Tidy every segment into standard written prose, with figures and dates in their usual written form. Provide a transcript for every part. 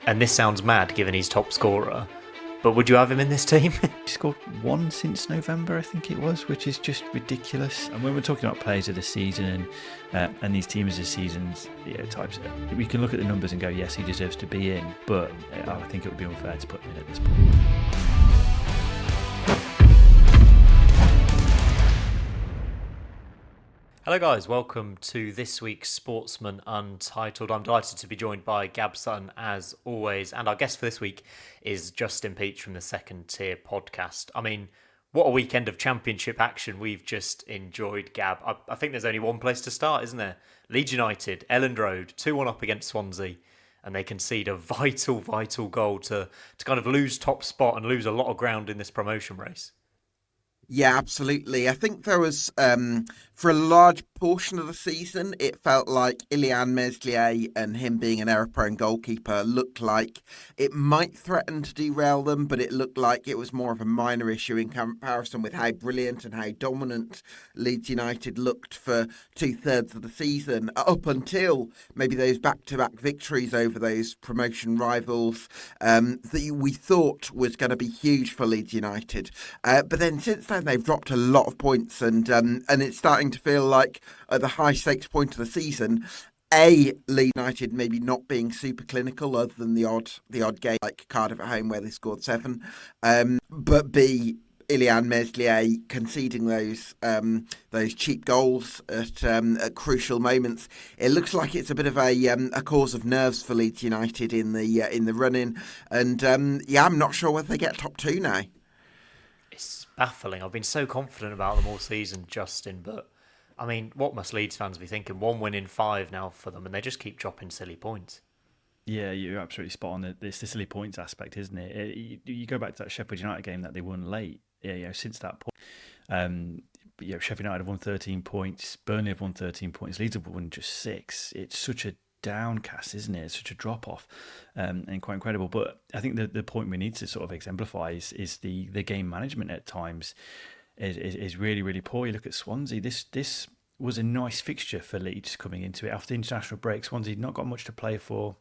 And this sounds mad given he's top scorer, but would you have him in this team? He scored one since November, I think it was, which is just ridiculous. And when we're talking about players of the season and these teams of seasons, types, we can look at the numbers and go, yes, he deserves to be in, but I think it would be unfair to put him in at this point. Hello guys, welcome to this week's Sportsman Untitled. I'm delighted to be joined by Gab Sutton as always, and our guest for this week is Justin Peach from the Second Tier podcast. I mean, what a weekend of championship action we've just enjoyed, Gab. I think there's only one place to start, isn't there? Leeds United, Elland Road, 2-1 up against Swansea, and they concede a vital goal to kind of lose top spot and lose a lot of ground in this promotion race. Yeah, absolutely. I think there was, for a large portion of the season, it felt like Illan Meslier and him being an error-prone goalkeeper looked like it might threaten to derail them, but it looked like it was more of a minor issue in comparison with how brilliant and how dominant Leeds United looked for two-thirds of the season, up until maybe those back-to-back victories over those promotion rivals that we thought was going to be huge for Leeds United. But then since then, they've dropped a lot of points, and it's starting to feel like at the high stakes point of the season, Leeds United maybe not being super clinical, other than the odd game like Cardiff at home where they scored 7, but B, Illan Meslier conceding those cheap goals at crucial moments. It looks like it's a bit of a cause of nerves for Leeds United in the run-in, and I'm not sure whether they get top 2 now. It's baffling. I've been so confident about them all season, Justin, but I mean, what must Leeds fans be thinking? 1 win in 5 now for them, and they just keep dropping silly points. Yeah, you're absolutely spot on. It's the silly points aspect, isn't it? You go back to that Sheffield United game that they won late. Since that point, Sheffield United have won 13 points. Burnley have won 13 points. Leeds have won just 6. It's such a downcast, isn't it? It's such a drop off, and quite incredible. But I think the point we need to sort of exemplify is the game management at times is really, really poor. You look at Swansea. This was a nice fixture for Leeds coming into it after the international break. Swansea not got much to play for.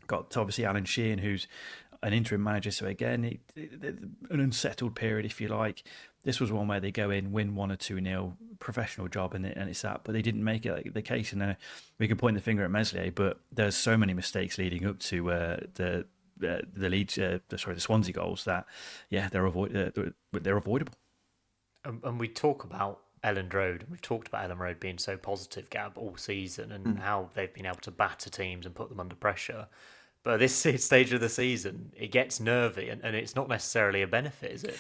Got obviously Alan Sheehan, who's an interim manager, so again an unsettled period, if you like. This was one where they go in, win 1 or 2-0, professional job, and it's that. But they didn't make it the case, and we can point the finger at Meslier, but there's so many mistakes leading up to the Leeds, the Swansea goals that they're avoidable. And we talk about Elland Road, and we've talked about Elland Road being so positive, Gab, all season, and how they've been able to batter teams and put them under pressure. But at this stage of the season, it gets nervy, and it's not necessarily a benefit, is it?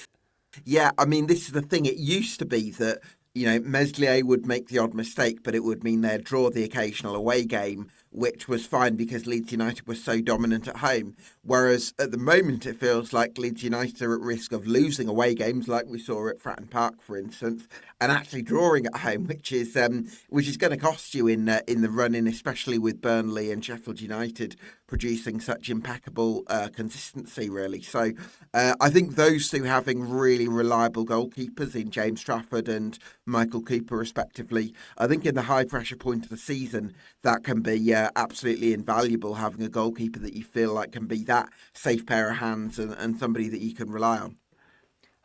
Yeah, I mean, this is the thing. It used to be that, Meslier would make the odd mistake, but it would mean they'd draw the occasional away game, which was fine because Leeds United was so dominant at home. Whereas at the moment, it feels like Leeds United are at risk of losing away games, like we saw at Fratton Park, for instance, and actually drawing at home, which is going to cost you in the run-in, especially with Burnley and Sheffield United producing such impeccable consistency, really. So I think those two having really reliable goalkeepers in James Trafford and Michael Cooper, respectively, I think in the high-pressure point of the season, that can be absolutely invaluable, having a goalkeeper that you feel like can be that safe pair of hands and somebody that you can rely on.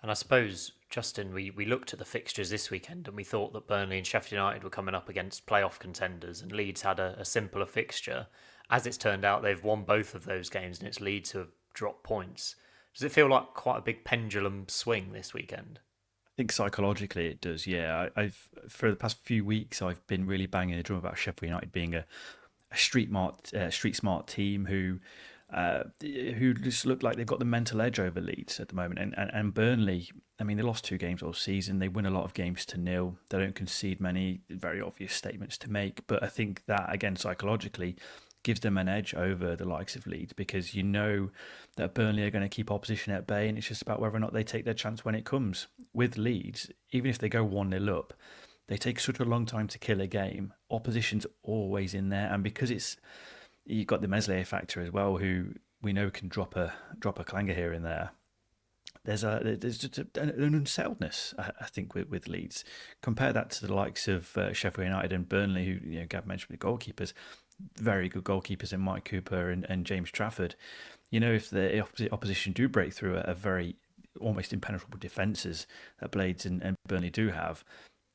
And I suppose, Justin, we looked at the fixtures this weekend and we thought that Burnley and Sheffield United were coming up against playoff contenders, and Leeds had a simpler fixture. As it's turned out, they've won both of those games, and it's Leeds who have dropped points. Does it feel like quite a big pendulum swing this weekend? I think psychologically it does, yeah. I've for the past few weeks, I've been really banging the drum about Sheffield United being a street smart team who just look like they've got the mental edge over Leeds at the moment. And Burnley, I mean, they lost 2 games all season. They win a lot of games to 0. They don't concede many. Very obvious statements to make. But I think that, again, psychologically gives them an edge over the likes of Leeds, because you know that Burnley are going to keep opposition at bay, and it's just about whether or not they take their chance when it comes. With Leeds, even if they go 1-0 up, they take such a long time to kill a game. Opposition's always in there, and because you've got the Meslier factor as well, who we know can drop a clanger here and there. There's just an unsettledness, I think, with Leeds. Compare that to the likes of Sheffield United and Burnley, who Gab mentioned with goalkeepers. very good goalkeepers in Mike Cooper and James Trafford. If the opposition do break through a very almost impenetrable defences that Blades and Burnley do have,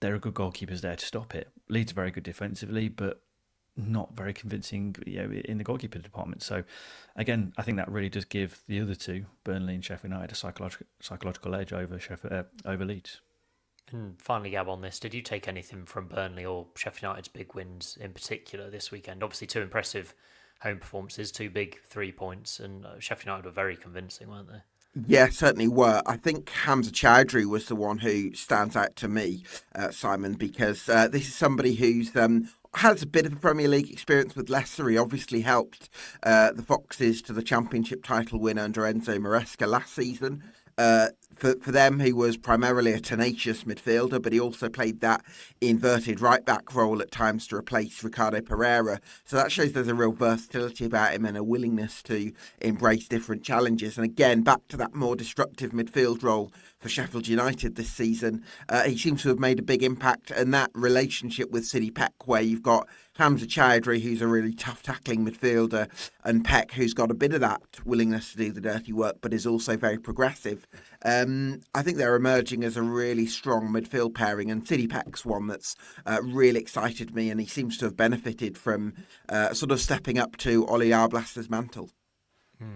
there are good goalkeepers there to stop it. Leeds are very good defensively, but not very convincing in the goalkeeper department. So again, I think that really does give the other two, Burnley and Sheffield United, a psychological edge over Leeds. And finally, Gab, on this, did you take anything from Burnley or Sheffield United's big wins in particular this weekend? Obviously, two impressive home performances, 2 big 3 points, and Sheffield United were very convincing, weren't they? Yeah, certainly were. I think Hamza Choudhury was the one who stands out to me, Simon, because this is somebody who's has a bit of a Premier League experience with Leicester. He obviously helped the Foxes to the Championship title win under Enzo Maresca last season. For them, he was primarily a tenacious midfielder, but he also played that inverted right-back role at times to replace Ricardo Pereira. So that shows there's a real versatility about him and a willingness to embrace different challenges. And again, back to that more destructive midfield role for Sheffield United this season, he seems to have made a big impact. And that relationship with City Peck, where you've got Hamza Choudhury, who's a really tough tackling midfielder, and Peck, who's got a bit of that willingness to do the dirty work, but is also very progressive. I think they're emerging as a really strong midfield pairing, and City Peck's one that's really excited me, and he seems to have benefited from sort of stepping up to Oli Arblaster's mantle.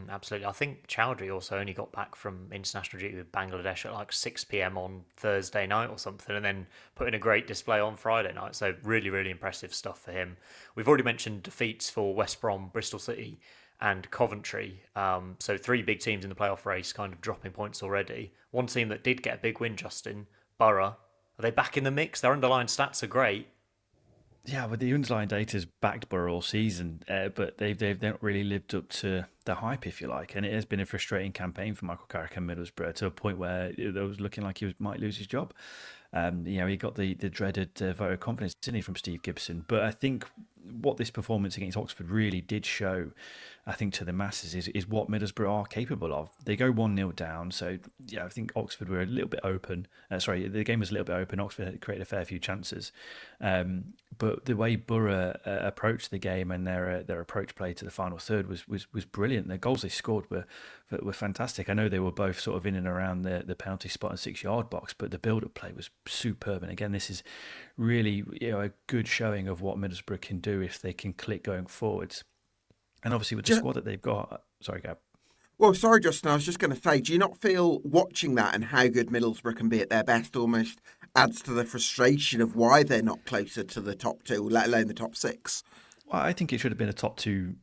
Absolutely. I think Choudhury also only got back from international duty with Bangladesh at like 6 p.m. on Thursday night or something, and then put in a great display on Friday night. So really, really impressive stuff for him. We've already mentioned defeats for West Brom, Bristol City and Coventry. So 3 big teams in the playoff race kind of dropping points already. One team that did get a big win, Justin, Borough. Are they back in the mix? Their underlying stats are great. Yeah, but the underlying data's backed Borough all season, but they've not really lived up to the hype, if you like, and it has been a frustrating campaign for Michael Carrick and Middlesbrough to a point where it was looking like might lose his job. He got the dreaded vote of confidence, didn't he, from Steve Gibson? But I think what this performance against Oxford really did show, I think, to the masses is what Middlesbrough are capable of. They go 1-0 down, so I think Oxford were a little bit open. The game was a little bit open. Oxford had created a fair few chances. But the way Borough approached the game and their approach play to the final third was brilliant. The goals they scored were fantastic. I know they were both sort of in and around the penalty spot and 6-yard box, but the build-up play was superb. And again, this is really a good showing of what Middlesbrough can do if they can click going forwards. And obviously with the squad that they've got... Sorry, Gab. Well, sorry, Justin, I was just going to say, do you not feel watching that and how good Middlesbrough can be at their best almost adds to the frustration of why they're not closer to the top 2, let alone the top 6? Well, I think it should have been a top 2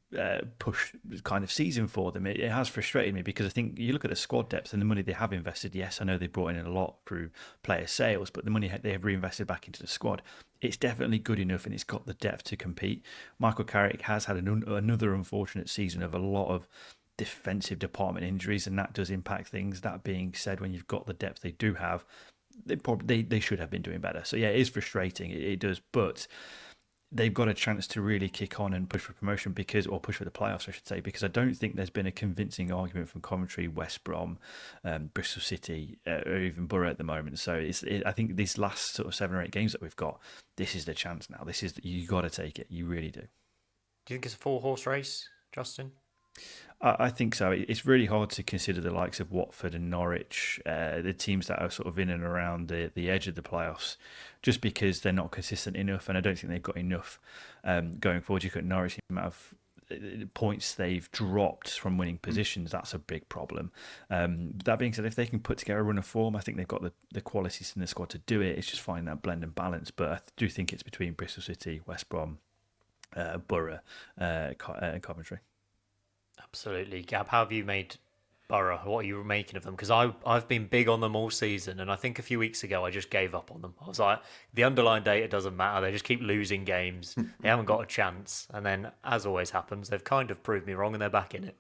push kind of season for them. It has frustrated me because I think you look at the squad depth and the money they have invested. Yes, I know they brought in a lot through player sales, but the money they have reinvested back into the squad, it's definitely good enough and it's got the depth to compete. Michael Carrick has had another unfortunate season of a lot of defensive department injuries, and that does impact things. That being said, when you've got the depth they do have, they should have been doing better. So yeah, it is frustrating. It does, but they've got a chance to really kick on and push for promotion or push for the playoffs, I should say, because I don't think there's been a convincing argument from Coventry, West Brom, Bristol City, or even Borough at the moment. So I think these last sort of 7 or 8 games that we've got, this is the chance now. You got to take it. You really do. Do you think it's a 4-horse race, Justin? I think so. It's really hard to consider the likes of Watford and Norwich, the teams that are sort of in and around the edge of the playoffs, just because they're not consistent enough, and I don't think they've got enough going forward. You look at Norwich, the amount of points they've dropped from winning positions, that's a big problem. That being said, if they can put together a run of form, I think they've got the qualities in the squad to do it. It's just finding that blend and balance, but I do think it's between Bristol City, West Brom, Borough, and Coventry. Absolutely. Gab, how have you made Borough? What are you making of them? Because I've been big on them all season, and I think a few weeks ago I just gave up on them. I was like, the underlying data doesn't matter. They just keep losing games. They haven't got a chance. And then, as always happens, they've kind of proved me wrong and they're back in it.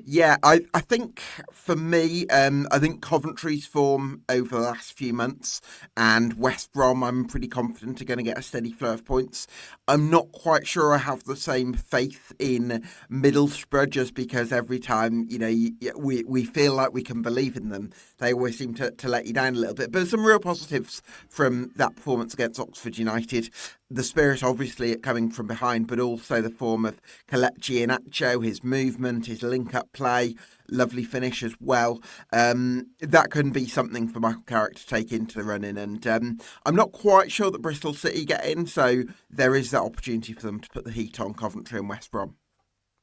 Yeah, I think for me, I think Coventry's form over the last few months and West Brom, I'm pretty confident are going to get a steady flow of points. I'm not quite sure I have the same faith in Middlesbrough, just because every time, we feel like we can believe in them, they always seem to let you down a little bit. But some real positives from that performance against Oxford United. the spirit, obviously, coming from behind, but also the form of Kelechi Iheanacho, his movement, his link-up play, lovely finish as well. That couldn't be something for Michael Carrick to take into the running. And I'm not quite sure that Bristol City get in, so there is that opportunity for them to put the heat on Coventry and West Brom.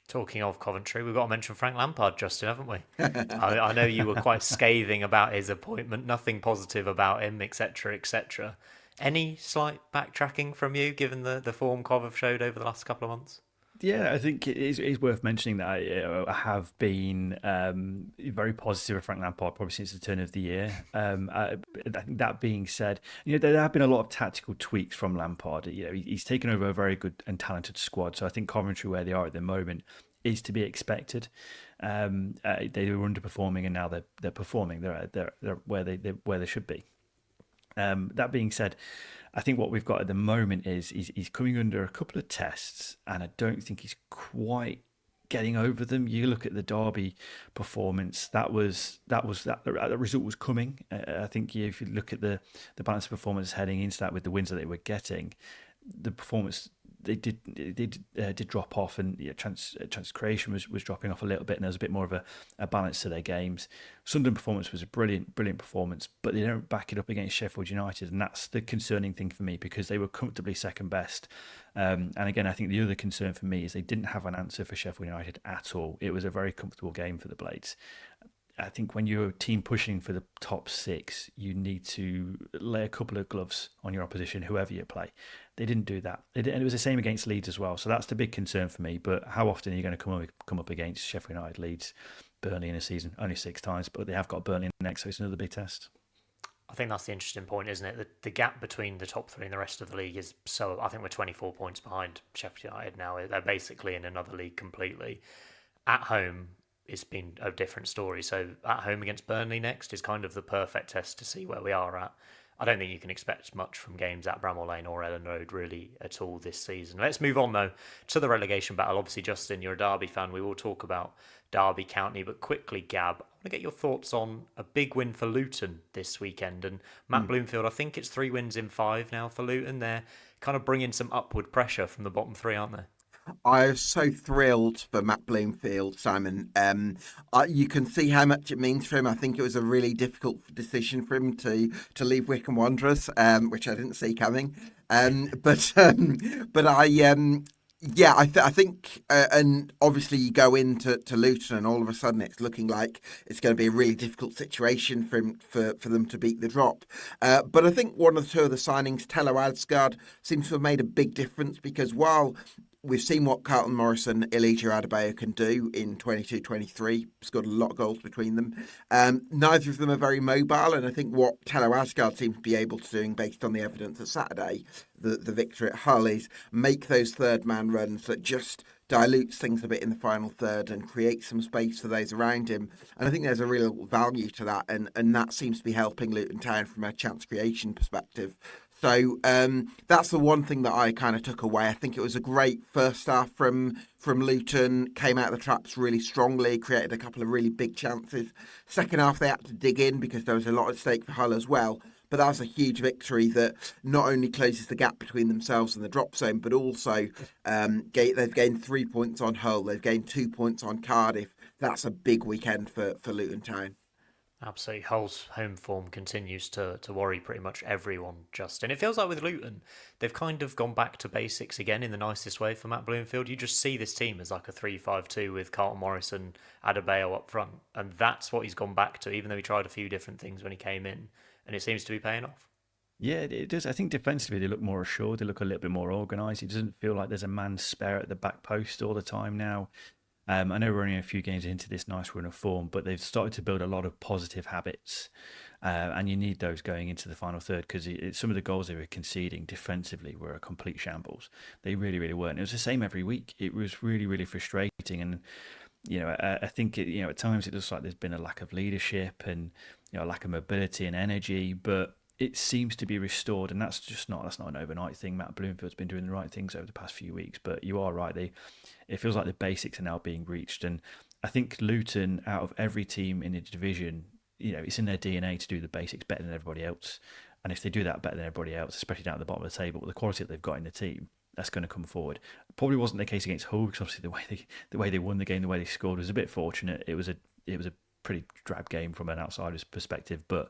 Talking of Coventry, we've got to mention Frank Lampard, Justin, haven't we? I know you were quite scathing about his appointment, nothing positive about him, etc., etc. Any slight backtracking from you, given the form Cov have showed over the last couple of months? Yeah, I think it is worth mentioning that I have been very positive of Frank Lampard probably since the turn of the year. That being said, there have been a lot of tactical tweaks from Lampard. He's taken over a very good and talented squad. So I think Coventry, where they are at the moment, is to be expected. They were underperforming, and now they're performing. They're where they should be. That being said, I think what we've got at the moment is he's coming under a couple of tests, and I don't think he's quite getting over them. You look at the Derby performance; that result was coming. I think if you look at the balance of performance heading into that with the wins that they were getting, the performance they did drop off, and chance creation was dropping off a little bit, and there was a bit more of a balance to their games. Sunderland performance was a brilliant performance, but they don't back it up against Sheffield United, and that's the concerning thing for me, because they were comfortably second best. And again, I think the other concern for me is they didn't have an answer for Sheffield United at all. It was a very comfortable game for the Blades. I think when you're a team pushing for the top six, you need to lay a couple of gloves on your opposition, whoever you play. They didn't do that. And it was the same against Leeds as well. So that's the big concern for me. But how often are you going to come up against Sheffield United, Leeds, Burnley in a season? Only 6 times, but they have got Burnley next, so it's another big test. I think that's the interesting point, isn't it? The gap between the top three and the rest of the league is so... I think we're 24 points behind Sheffield United now. They're basically in another league completely. At home, it's been a different story. So at home against Burnley next is kind of the perfect test to see where we are at. I don't think you can expect much from games at Bramall Lane or Ellen Road really at all this season. Let's move on though to the relegation battle. Obviously, Justin, you're a Derby fan. We will talk about Derby County, but quickly, Gab, I want to get your thoughts on a big win for Luton this weekend. And Matt Bloomfield, I think it's 3 wins in 5 now for Luton. They're kind of bringing some upward pressure from the bottom 3, aren't they? I'm so thrilled for Matt Bloomfield, Simon. You can see how much it means for him. I think it was a really difficult decision for him to leave Wycombe Wanderers, which I didn't see coming. But I think, and obviously you go into Luton, and all of a sudden it's looking like it's going to be a really difficult situation for them to beat the drop. But I think one or two of the signings, Tello Adsgaard, seems to have made a big difference, because while we've seen what Carlton Morris and Elijah Adebayo can do in 22-23. Scored a lot of goals between them. Neither of them are very mobile, and I think what Tello Adsgaard seems to be able to do, based on the evidence of Saturday, the victory at Hull, is make those third-man runs that just dilutes things a bit in the final third and create some space for those around him. And I think there's a real value to that, and that seems to be helping Luton Town from a chance creation perspective. So that's the one thing that I kind of took away. I think it was a great first half from Luton, came out of the traps really strongly, created a couple of really big chances. Second half, they had to dig in because there was a lot at stake for Hull as well. But that was a huge victory that not only closes the gap between themselves and the drop zone, but also they've gained 3 points on Hull. They've gained 2 points on Cardiff. That's a big weekend for Luton Town. Absolutely. Hull's home form continues to worry pretty much everyone, Justin. It feels like with Luton, they've kind of gone back to basics again in the nicest way for Matt Bloomfield. You just see this team as like a 3-5-2 with Carlton Morris and Adebayo up front. And that's what he's gone back to, even though he tried a few different things when he came in. And it seems to be paying off. Yeah, it does. I think defensively they look more assured. They look a little bit more organised. It doesn't feel like there's a man spare at the back post all the time now. I know we're only a few games into this nice run of form, but they've started to build a lot of positive habits. And you need those going into the final third, because some of the goals they were conceding defensively were a complete shambles. They really, really weren't. It was the same every week. It was really, really frustrating. And, I think, at times it looks like there's been a lack of leadership and, a lack of mobility and energy, but it seems to be restored, and that's not an overnight thing. Matt Bloomfield's been doing the right things over the past few weeks, but you are right. It feels like the basics are now being reached, and I think Luton, out of every team in the division, it's in their DNA to do the basics better than everybody else. And if they do that better than everybody else, especially down at the bottom of the table, with the quality that they've got in the team, that's going to come forward. Probably wasn't the case against Hull, because obviously the way they won the game, the way they scored was a bit fortunate. It was a pretty drab game from an outsider's perspective, but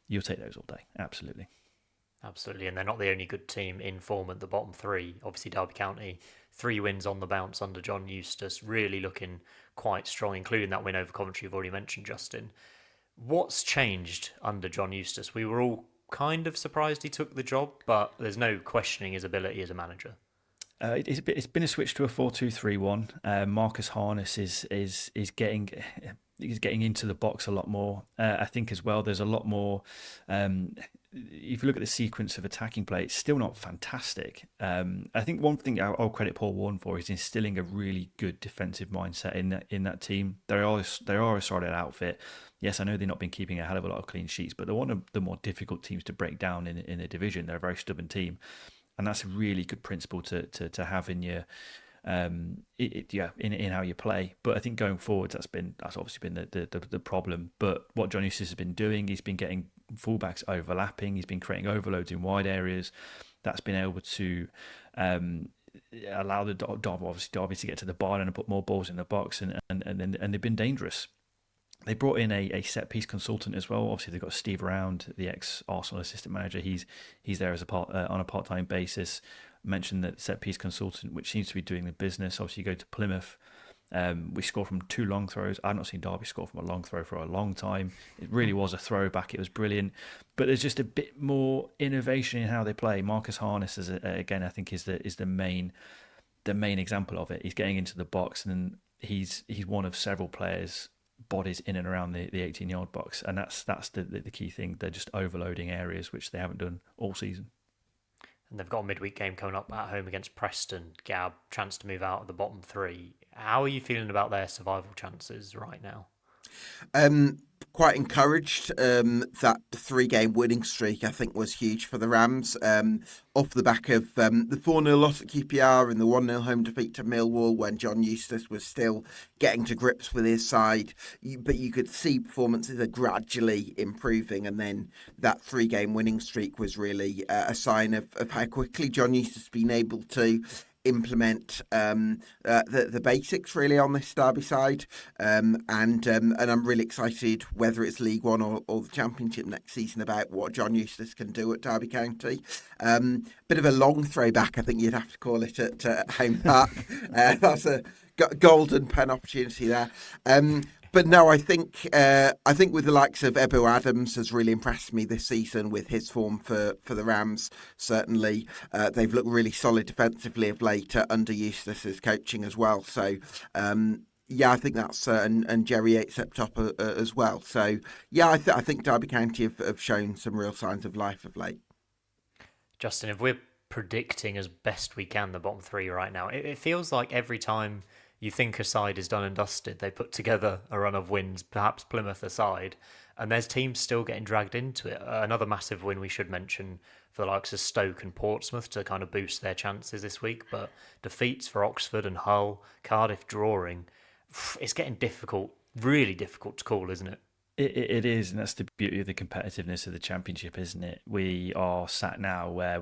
you'll take those all day, absolutely. Absolutely, and they're not the only good team in form at the bottom three. Obviously, Derby County, 3 wins on the bounce under John Eustace, really looking quite strong, including that win over Coventry you've already mentioned, Justin. What's changed under John Eustace? We were all kind of surprised he took the job, but there's no questioning his ability as a manager. It's been a switch to a 4-2-3-1. Marcus Harness is getting into the box a lot more. I think as well, there's a lot more. If you look at the sequence of attacking play, it's still not fantastic. I think one thing I'll credit Paul Warne for is instilling a really good defensive mindset in that team. They are a solid outfit. Yes, I know they've not been keeping a hell of a lot of clean sheets, but they're one of the more difficult teams to break down in the division. They're a very stubborn team, and that's a really good principle to have in your in how you play. But I think going forward, that's obviously been the problem. But what John Eustace has been doing, he's been getting fullbacks overlapping. He's been creating overloads in wide areas. That's been able to allow the Derby to get to the byline and put more balls in the box, and they've been dangerous. They brought in a set piece consultant as well. Obviously, they've got Steve Round, the ex Arsenal assistant manager. He's there as on a part-time basis. Mentioned that set piece consultant, which seems to be doing the business. Obviously, you go to Plymouth. We scored from 2 long throws. I've not seen Derby score from a long throw for a long time. It really was a throwback. It was brilliant. But there's just a bit more innovation in how they play. Marcus Harness, again, I think is the main example of it. He's getting into the box, and he's one of several players, bodies in and around the 18-yard box, and that's the key thing. They're just overloading areas which they haven't done all season. And they've got a midweek game coming up at home against Preston. Gab, chance to move out of the bottom 3. How are you feeling about their survival chances right now? Quite encouraged. That 3-game winning streak, I think, was huge for the Rams. Off the back of the 4-0 loss at QPR and the 1-0 home defeat to Millwall when John Eustace was still getting to grips with his side. But you could see performances are gradually improving. And then that 3-game winning streak was really a sign of how quickly John Eustace has been able to implement the basics really on this Derby side, and I'm really excited, whether it's League One or the Championship next season, about what John Eustace can do at Derby County. Bit of a long throwback, I think you'd have to call it, at Home Park. That's a golden pen opportunity there. But no, I think with the likes of Ebou Adams has really impressed me this season with his form for the Rams. Certainly, they've looked really solid defensively of late under Eustace's coaching as well. So, I think that's and Jerry Yates up top as well. So, I think Derby County have shown some real signs of life of late. Justin, if we're predicting as best we can the bottom 3 right now, it feels like every time you think a side is done and dusted, they put together a run of wins, perhaps Plymouth aside, and there's teams still getting dragged into it. Another massive win we should mention for the likes of Stoke and Portsmouth to kind of boost their chances this week, but defeats for Oxford and Hull, Cardiff drawing. It's getting difficult, really difficult to call, isn't it? It is, and that's the beauty of the competitiveness of the Championship, isn't it? We are sat now where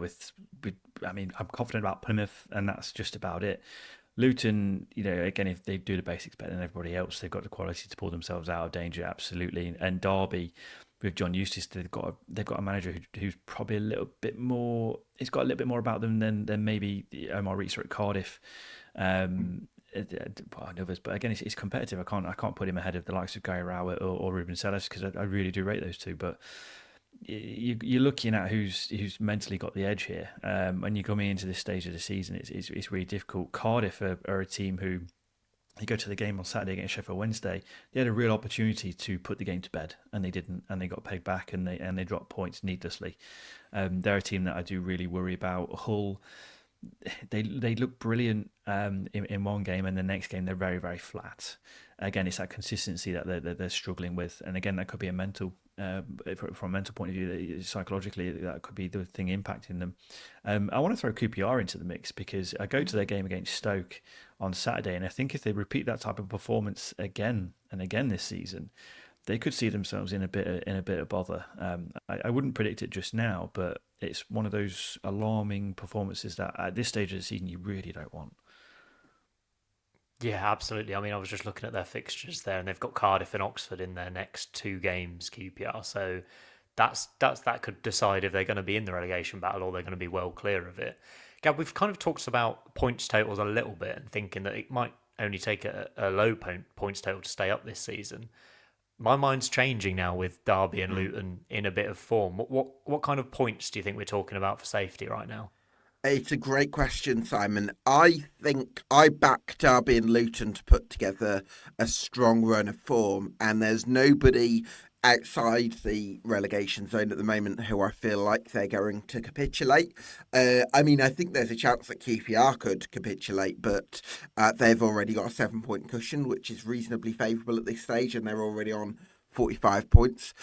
I'm confident about Plymouth, and that's just about it. Luton, again, if they do the basics better than everybody else, they've got the quality to pull themselves out of danger, absolutely. And Derby, with John Eustace, they've got a manager who's probably a little bit more. It's got a little bit more about them than maybe Omar Reitzer at Cardiff. Others, but again, it's competitive. I can't put him ahead of the likes of Gary Rowett or Ruben Sellers, because I really do rate those two. But you're looking at who's mentally got the edge here. When you're coming into this stage of the season, it's really difficult. Cardiff are a team who, you go to the game on Saturday against Sheffield Wednesday, they had a real opportunity to put the game to bed, and they didn't, and they got pegged back, and they dropped points needlessly. They're a team that I do really worry about. Hull, they look brilliant in one game, and the next game they're very, very flat. Again, it's that consistency that they're struggling with, and again, that could be a mental. From a mental point of view, psychologically, that could be the thing impacting them. I want to throw QPR into the mix, because I go to their game against Stoke on Saturday, and I think if they repeat that type of performance again and again this season, they could see themselves in a bit of bother. I wouldn't predict it just now, but it's one of those alarming performances that at this stage of the season you really don't want. Yeah, absolutely. I mean, I was just looking at their fixtures there, and they've got Cardiff and Oxford in their next 2 games, QPR. So that could decide if they're going to be in the relegation battle or they're going to be well clear of it. Gab, we've kind of talked about points totals a little bit and thinking that it might only take a low points total to stay up this season. My mind's changing now with Derby and Luton in a bit of form. What kind of points do you think we're talking about for safety right now? It's a great question, Simon. I think I back Derby and Luton to put together a strong run of form, and there's nobody outside the relegation zone at the moment who I feel like they're going to capitulate. I mean, I think there's a chance that QPR could capitulate, but they've already got a 7-point cushion, which is reasonably favourable at this stage, and they're already on 45 points.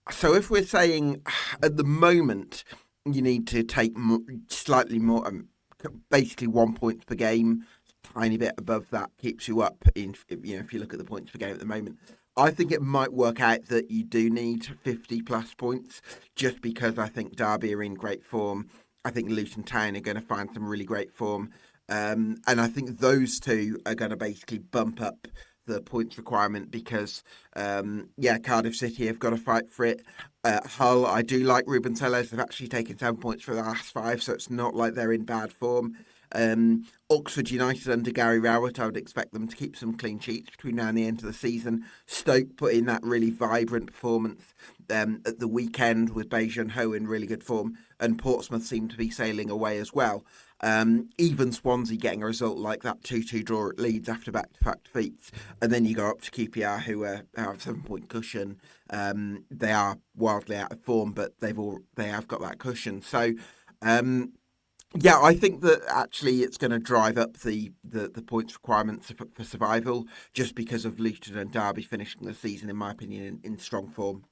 So if we're saying at the moment you need to take slightly more, basically 1 point per game, tiny bit above that keeps you up in, if you look at the points per game at the moment. I think it might work out that you do need 50 plus points, just because I think Derby are in great form. I think Luton Town are going to find some really great form. And I think those two are going to basically bump up the points requirement because, Cardiff City have got to fight for it. Hull, I do like Ruben Tellez. They've actually taken 7 points for the last 5, so it's not like they're in bad form. Oxford United under Gary Rowett, I would expect them to keep some clean sheets between now and the end of the season. Stoke put in that really vibrant performance at the weekend with Bejan Ho in really good form, and Portsmouth seem to be sailing away as well. Even Swansea getting a result like that 2-2 draw at Leeds after back-to-back defeats, and then you go up to QPR who have a 7-point cushion. They are wildly out of form, but they have got that cushion. So I think that actually it's going to drive up the points requirements for survival, just because of Luton and Derby finishing the season, in my opinion, in strong form.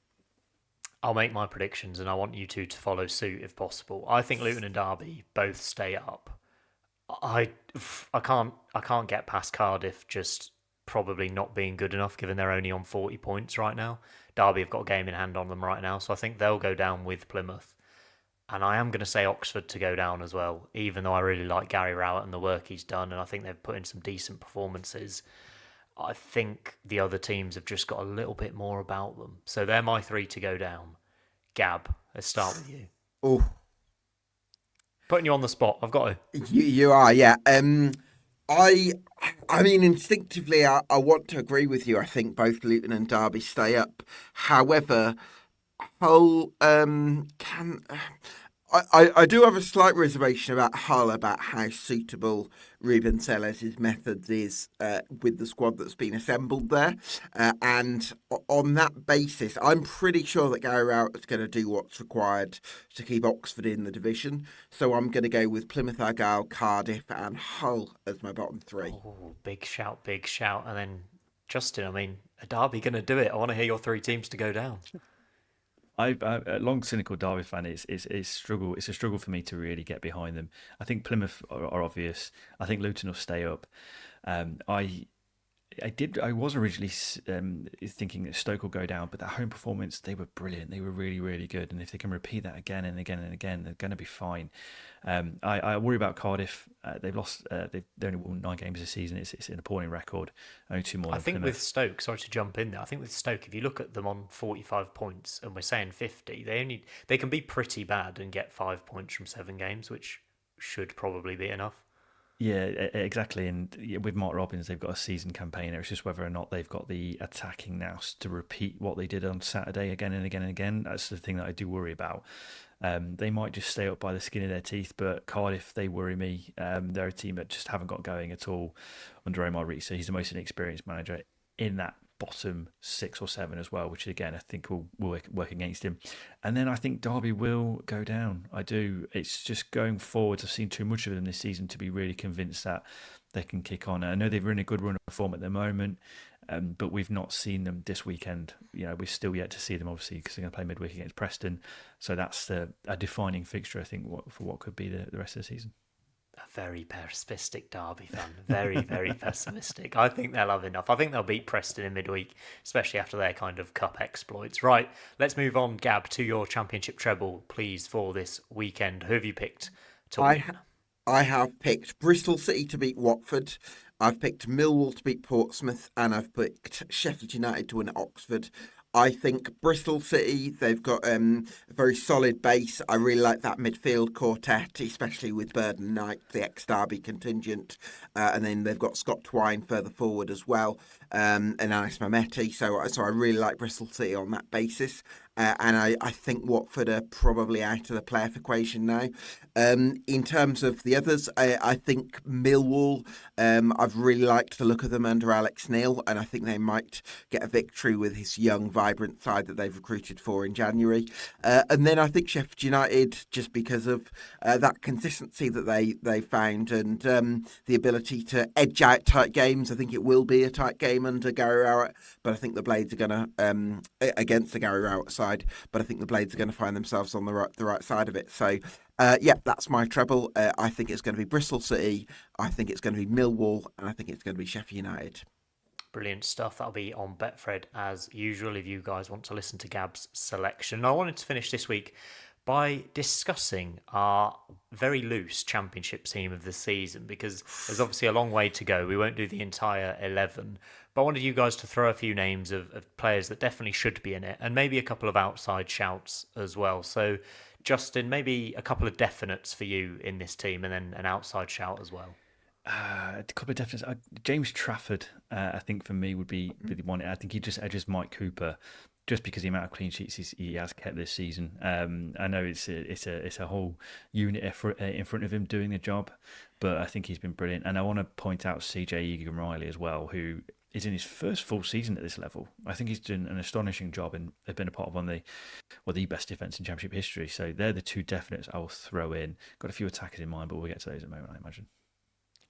I'll make my predictions, and I want you two to follow suit if possible. I think Luton and Derby both stay up. I can't get past Cardiff just probably not being good enough, given they're only on 40 points right now. Derby have got a game in hand on them right now, so I think they'll go down with Plymouth. And I am going to say Oxford to go down as well, even though I really like Gary Rowett and the work he's done, and I think they've put in some decent performances. I think the other teams have just got a little bit more about them. So they're my 3 to go down. Gab, let's start with you. Oh, putting you on the spot. I've got to. You are, yeah. I mean, instinctively, I want to agree with you. I think both Luton and Derby stay up. However, Hull I do have a slight reservation about Hull, about how suitable Ruben Tellez's methods is with the squad that's been assembled there. And on that basis, I'm pretty sure that Gary Rowett is going to do what's required to keep Oxford in the division. So I'm going to go with Plymouth Argyle, Cardiff and Hull as my bottom 3. Oh, big shout. And then, Justin, I mean, are Derby going to do it? I want to hear your 3 teams to go down. I'm a long cynical Derby fan. It's a struggle. It's a struggle for me to really get behind them. I think Plymouth are obvious. I think Luton will stay up. I was originally thinking that Stoke will go down, but that home performance, they were brilliant. They were really, really good. And if they can repeat that again and again and again, they're going to be fine. I worry about Cardiff. They've lost. They only won 9 games this season. It's an appalling record. Only 2 more. I think with Stoke, sorry to jump in there. I think with Stoke, if you look at them on 45 points, and we're saying 50, they can be pretty bad and get 5 points from 7 games, which should probably be enough. Yeah, exactly. And with Mark Robbins, they've got a season campaigner. It's just whether or not they've got the attacking nous to repeat what they did on Saturday again and again and again. That's the thing that I do worry about. They might just stay up by the skin of their teeth, but Cardiff, they worry me. They're a team that just haven't got going at all under Omar Rees. He's the most inexperienced manager in that bottom 6 or 7 as well, which again I think will work against him. And then I think Derby will go down. I do. It's just going forwards. I've seen too much of them this season to be really convinced that they can kick on. I know they've run a good run of form at the moment, but we've not seen them this weekend. We're still yet to see them, obviously, because they're going to play midweek against Preston. So that's a defining fixture, I think, for what could be the rest of the season. A very pessimistic Derby fan. Very, very pessimistic. I think they'll have enough. I think they'll beat Preston in midweek, especially after their kind of cup exploits. Right, let's move on, Gab, to your championship treble, please, for this weekend. Who have you picked to win? I have picked Bristol City to beat Watford. I've picked Millwall to beat Portsmouth, and I've picked Sheffield United to win at Oxford. I think Bristol City, they've got a very solid base. I really like that midfield quartet, especially with Bird and Knight, the ex-Derby contingent. And then they've got Scott Twine further forward as well, and Anis Mehmeti. So I really like Bristol City on that basis. And I think Watford are probably out of the playoff equation now. In terms of the others, I think Millwall, I've really liked the look of them under Alex Neil, and I think they might get a victory with his young, vibrant side that they've recruited for in January. And then I think Sheffield United, just because of that consistency that they found and the ability to edge out tight games. I think it will be a tight game under Gary Rowett, but I think the Blades are going to, against the Gary Rowett side, but I think the Blades are going to find themselves on the right side of it. So, that's my treble. I think it's going to be Bristol City, I think it's going to be Millwall, and I think it's going to be Sheffield United. Brilliant stuff. That'll be on Betfred as usual if you guys want to listen to Gab's selection. I wanted to finish this week by discussing our very loose championship team of the season, because there's obviously a long way to go. We won't do the entire 11, but I wanted you guys to throw a few names of players that definitely should be in it, and maybe a couple of outside shouts as well. So, Justin, maybe a couple of definites for you in this team, and then an outside shout as well. A couple of definites. James Trafford, I think for me would be the one. I think he just edges Mike Cooper, just because the amount of clean sheets he has kept this season. I know it's a whole unit in front of him doing the job, but I think he's been brilliant. And I want to point out CJ Egan-Riley as well, who is in his first full season at this level. I think he's done an astonishing job, and they've been a part of the best defence in Championship history. So they're the two definites I will throw in. Got a few attackers in mind, but we'll get to those in a moment, I imagine.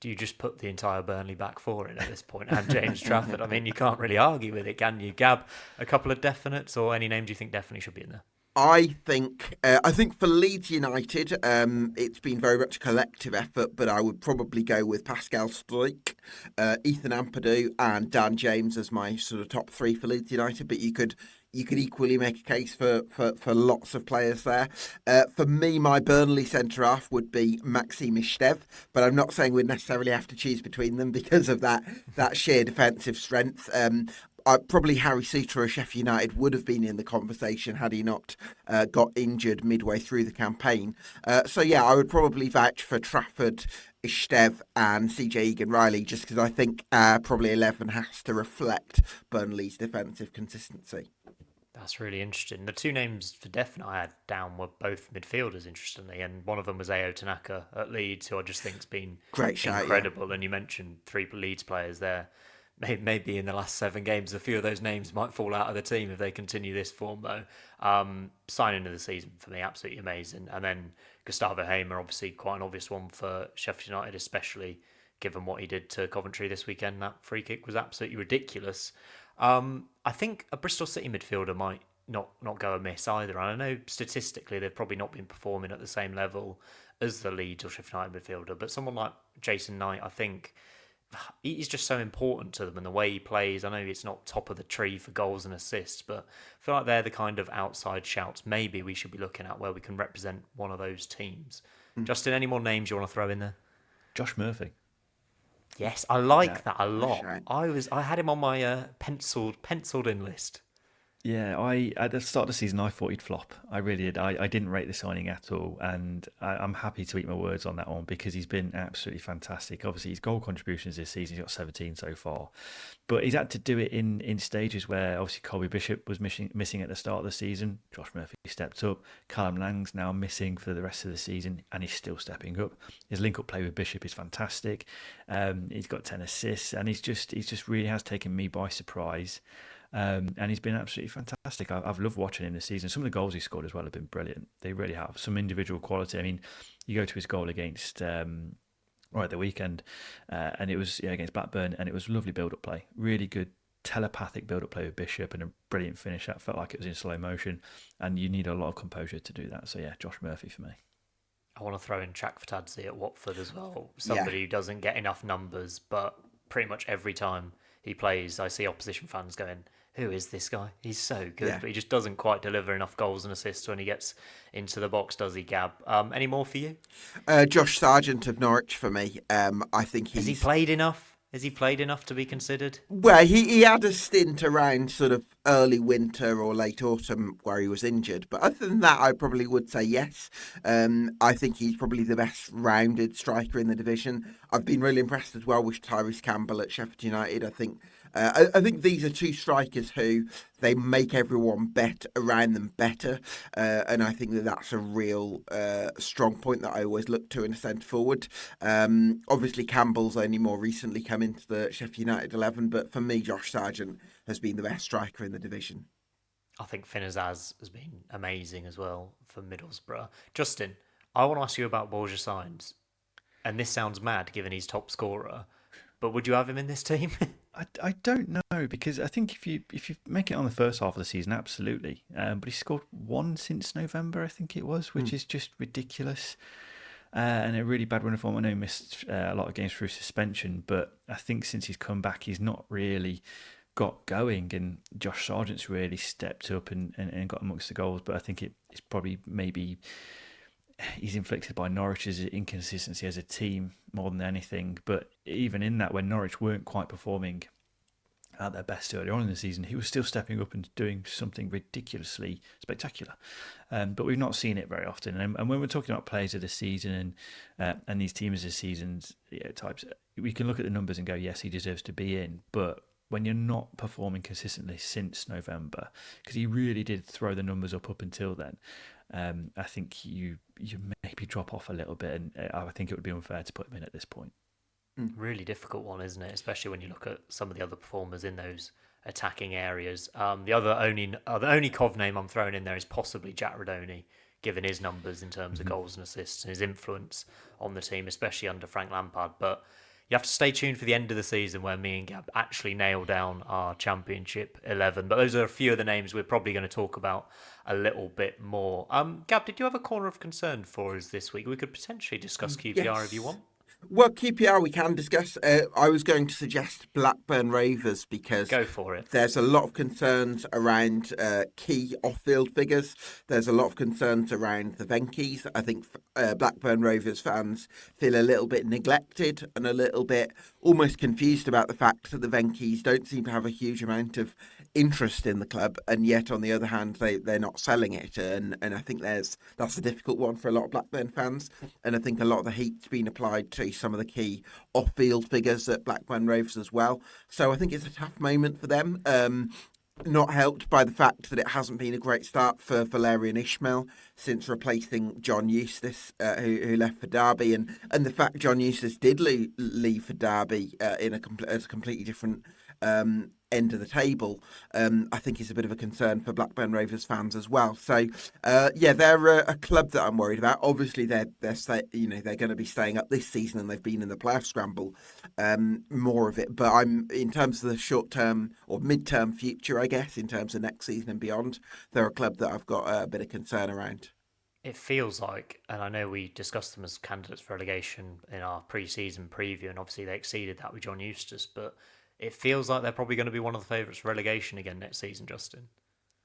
Do you just put the entire Burnley back four in at this point, and James Trafford? I mean, you can't really argue with it, can you? Gab, a couple of definites, or any names you think definitely should be in there? I think for Leeds United, it's been very much a collective effort, but I would probably go with Pascal Struijk, Ethan Ampadu, and Dan James as my sort of top three for Leeds United. But you could equally make a case for lots of players there. For me, my Burnley centre-half would be Maxime Ishdev, but I'm not saying we'd necessarily have to choose between them because of that sheer defensive strength. Probably Harry Suter of Sheffield United would have been in the conversation had he not got injured midway through the campaign. I would probably vouch for Trafford, Ishdev and CJ Egan-Riley, just because I think probably 11 has to reflect Burnley's defensive consistency. That's really interesting. The two names for definite I had down were both midfielders, interestingly, and one of them was Ayo Tanaka at Leeds, who I just think's been incredible. Yeah. And you mentioned three Leeds players there. Maybe in the last 7 games, a few of those names might fall out of the team if they continue this form, though. Signing of the season for me, absolutely amazing. And then Gustavo Hamer, obviously quite an obvious one for Sheffield United, especially given what he did to Coventry this weekend. That free kick was absolutely ridiculous. I think a Bristol City midfielder might not go amiss either. And I know statistically they've probably not been performing at the same level as the Leeds or Sheffield United midfielder, but someone like Jason Knight, I think he's just so important to them, and the way he plays. I know it's not top of the tree for goals and assists, but I feel like they're the kind of outside shouts maybe we should be looking at where we can represent one of those teams. Justin, any more names you want to throw in there? Josh Murphy. Yes, I like that a lot. I had him on my penciled in list. Yeah, at the start of the season, I thought he'd flop. I really did. I didn't rate the signing at all, and I'm happy to eat my words on that one because he's been absolutely fantastic. Obviously, his goal contributions this season, he's got 17 so far, but he's had to do it in stages where obviously Colby Bishop was missing at the start of the season. Josh Murphy stepped up. Callum Lang's now missing for the rest of the season, and he's still stepping up. His link-up play with Bishop is fantastic. He's got 10 assists, and he's just really has taken me by surprise. And he's been absolutely fantastic. I've loved watching him this season. Some of the goals he scored as well have been brilliant. They really have. Some individual quality. I mean, you go to his goal against the weekend, and it was against Blackburn, and it was lovely build-up play. Really good telepathic build-up play with Bishop and a brilliant finish. That felt like it was in slow motion, and you need a lot of composure to do that. So yeah, Josh Murphy for me. I want to throw in Chakvetadze at Watford as well. Yeah. Somebody who doesn't get enough numbers, but pretty much every time he plays, I see opposition fans going, who is this guy? He's so good, but he just doesn't quite deliver enough goals and assists when he gets into the box, does he, Gab? Any more for you? Josh Sargent of Norwich for me. I think Has he played enough? Has he played enough to be considered? Well, he had a stint around sort of early winter or late autumn where he was injured. But other than that, I probably would say yes. I think he's probably the best rounded striker in the division. I've been really impressed as well with Tyrese Campbell at Sheffield United. I think these are two strikers who they make everyone bet around them better, and I think that's a real strong point that I always look to in a centre forward. Obviously, Campbell's only more recently come into the Sheffield United 11, but for me, Josh Sargent has been the best striker in the division. I think Finn Azaz has been amazing as well for Middlesbrough. Justin, I want to ask you about Borja Sainz, and this sounds mad given he's top scorer, but would you have him in this team? I don't know, because I think if you make it on the first half of the season, absolutely. But he scored one since November, I think it was, which is just ridiculous. And a really bad run of form. I know he missed a lot of games through suspension, but I think since he's come back, he's not really got going. And Josh Sargent's really stepped up and got amongst the goals. But I think it's probably maybe he's inflicted by Norwich's inconsistency as a team more than anything. But even in that, when Norwich weren't quite performing at their best earlier on in the season, he was still stepping up and doing something ridiculously spectacular. But we've not seen it very often. And when we're talking about players of the season and these teams of the seasons types, we can look at the numbers and go, yes, he deserves to be in. But when you're not performing consistently since November, because he really did throw the numbers up until then, I think you maybe drop off a little bit, and I think it would be unfair to put him in at this point. Really difficult one, isn't it? Especially when you look at some of the other performers in those attacking areas. The only Cov name I'm throwing in there is possibly Jack Radoni, given his numbers in terms of goals and assists and his influence on the team, especially under Frank Lampard. But you have to stay tuned for the end of the season where me and Gab actually nail down our Championship 11. But those are a few of the names we're probably going to talk about a little bit more. Gab, did you have a corner of concern for us this week? We could potentially discuss QPR if you want. Well, QPR we can discuss. I was going to suggest Blackburn Rovers because go for it. There's a lot of concerns around key off-field figures. There's a lot of concerns around the Venkies. I think Blackburn Rovers fans feel a little bit neglected and a little bit almost confused about the fact that the Venkies don't seem to have a huge amount of interest in the club, and yet on the other hand they're not selling it, and I think that's a difficult one for a lot of Blackburn fans, and I think a lot of the heat's been applied to some of the key off-field figures at Blackburn Rovers as well. So I think it's a tough moment for them. Not helped by the fact that it hasn't been a great start for Valerian Ismail since replacing John Eustace, who left for Derby, and the fact John Eustace did leave for Derby in a completely different end of the table, I think is a bit of a concern for Blackburn Rovers fans as well. So, they're a club that I'm worried about. Obviously, they're going to be staying up this season, and they've been in the playoff scramble, more of it. But I'm in terms of the short term or mid term future, I guess, in terms of next season and beyond, they're a club that I've got a bit of concern around. It feels like, and I know we discussed them as candidates for relegation in our pre-season preview, and obviously they exceeded that with John Eustace, but it feels like they're probably going to be one of the favourites for relegation again next season, Justin.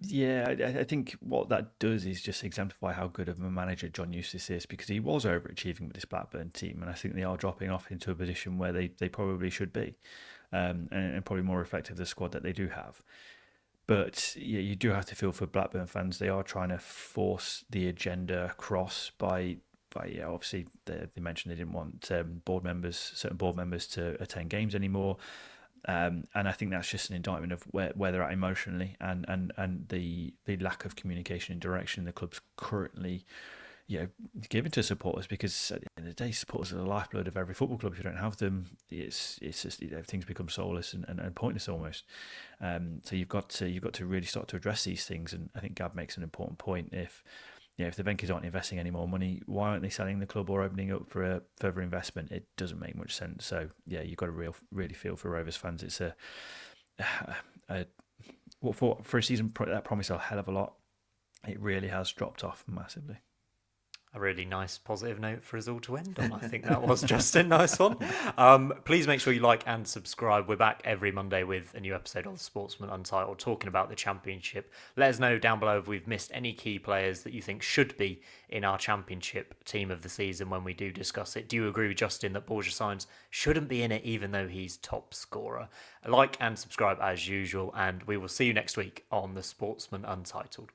Yeah, I think what that does is just exemplify how good of a manager John Eustace is, because he was overachieving with this Blackburn team, and I think they are dropping off into a position where they probably should be, and probably more effective the squad that they do have. But yeah, you do have to feel for Blackburn fans. They are trying to force the agenda across by obviously they mentioned they didn't want certain board members to attend games anymore. And I think that's just an indictment of where they're at emotionally and the lack of communication and direction the club's currently given to supporters, because at the end of the day, supporters are the lifeblood of every football club. If you don't have them, it's just things become soulless and pointless almost. So you've got to really start to address these things, and I think Gab makes an important point. If the Venkies aren't investing any more money, why aren't they selling the club or opening up for a further investment? It doesn't make much sense. So yeah, you've got to really feel for Rovers fans. It's for a season that promised a hell of a lot. It really has dropped off massively. a really nice positive note for us all to end on. I think that was Justin. Nice one. Please make sure you like and subscribe. We're back every Monday with a new episode of Sportsman Untitled talking about the Championship. Let us know down below if we've missed any key players that you think should be in our Championship team of the season when we do discuss it. Do you agree with Justin that Borja Sainz shouldn't be in it even though he's top scorer? Like and subscribe as usual, and we will see you next week on the Sportsman Untitled.